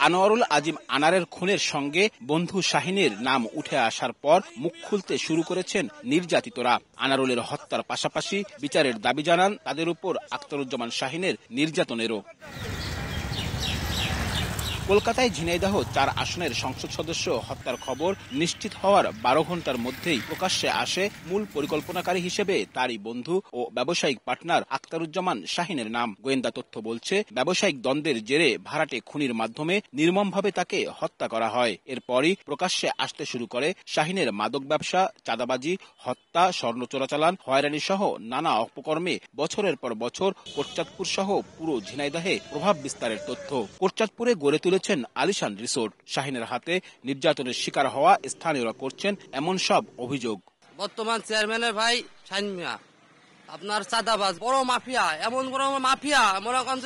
আনোয়ারুল আজিম আনারের খুনের সঙ্গে বন্ধু শাহিনের নাম উঠে আসার পর মুখ খুলতে শুরু করেছেন নির্যাতিতরা। আনারুলের হত্যার পাশাপাশি বিচারের দাবি জানান তাদের উপর আখতারুজ্জামান শাহিনের নির্যাতনেরও। কলকাতায় ঝিনাইদহ ৪ আসনের সংসদ সদস্য হত্যার খবর নিশ্চিত হওয়ার ১২ ঘণ্টার মধ্যেই প্রকাশ্যে আসে মূল পরিকল্পনাকারী হিসেবে তারই বন্ধু ও ব্যবসায়িক পার্টনার আখতারুজ্জামান শাহিনের নাম। গোয়েন্দা তথ্য বলছে, ব্যবসায়িক দ্বন্দ্বের জেরে ভাড়াটে খুনির মাধ্যমে নির্মমভাবে তাকে হত্যা করা হয়। এরপরই প্রকাশ্যে আসতে শুরু করে শাহিনের মাদক ব্যবসা, চাঁদাবাজি, হত্যা, স্বর্ণ চোরাচালান, হয়রানি সহ নানা অপকর্মে বছরের পর বছর কোটচাঁদপুর সহ পুরো ঝিনাইদহে প্রভাব বিস্তারের তথ্য। কোটচাঁদপুরে গড়ে তুলেছেন আলিশান রিসোর্ট। শাহিনের হাতে নির্যাতনের শিকার হওয়া স্থানীয়রা করছেন এমন সব অভিযোগ। বর্তমান চেয়ারম্যানের ভাই শাহিন মিয়া আপনার চাঁদাবাজ, বড় মাফিয়া, এমন বড় মাফিয়া মনে করেন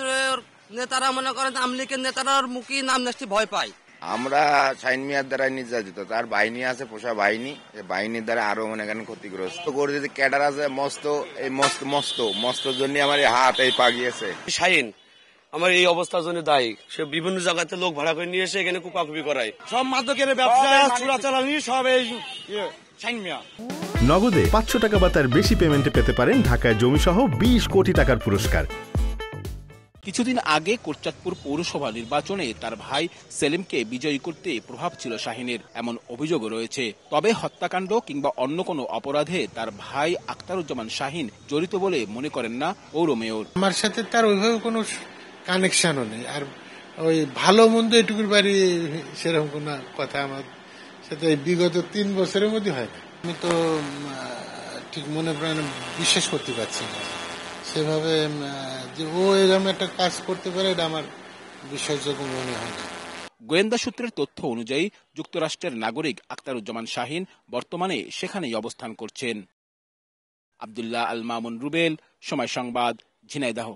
নেতারা, মনে করেন আওয়ামী লীগের নেতারার মুখে নাম নেস্টি ভয় পায়। আমরা শাহিন মিয়ার দ্বারা নির্যাতিত, তার বাহিনী আছে, পোষা বাহিনী, বাহিনীর দ্বারা আরো মনে করেন ক্ষতিগ্রস্ত করে যদি ক্যাডার আছে মস্ত, এই মস্ত জন্য আমার এই হাত এই পা গিয়েছে। শাহিন আমার এই অবস্থার জন্য দায়ী। সে বিভিন্ন জায়গাতে লোক ভাড়া করে নিয়ে এসে এখানে কুপাকুপি করায়। সব মাদকের ব্যবসা, চোরাচালানি সব এই শাহিন মিয়া। নগদে ৫০০ টাকা বা তার বেশি পেমেন্টে পেতে পারেন ঢাকায় জমিসহ ২০ কোটি টাকার পুরস্কার। কিছুদিন আগে কোটচাঁদপুর পৌরসভা নির্বাচনে তার ভাই সেলিমকে বিজয়ী করতে প্রভাব ছিল শাহিনের, এমন অভিযোগও রয়েছে। তবে হত্যাকাণ্ড কিংবা অন্য কোনো অপরাধে তার ভাই আখতারুজ্জামান শাহিন জড়িত বলে মনে করেন না পৌর মেয়র। আমার সাথে তার ওইভাবে কোনো কানেকশনও নেই, আর ওই ভালো মন্দ এটুকুর বাড়ি সেরকম কোনো কথা আমার সাথে বিগত ৩ বছরের মধ্যে হয় না। আমি তো ঠিক মনে প্রাণে বিশ্বাস করতে পারছি না সেভাবে যে ও এরকম একটা কাজ করতে পারে, এটা আমার বিশ্বাসযোগ্য মনে হয় না। গোয়েন্দা সূত্রের তথ্য অনুযায়ী যুক্তরাষ্ট্রের নাগরিক আখতারুজ্জামান শাহিন বর্তমানে সেখানেই অবস্থান করছেন। আব্দুল্লাহ আল মামুন রুবেল, সময় সংবাদ, ঝিনাইদহ।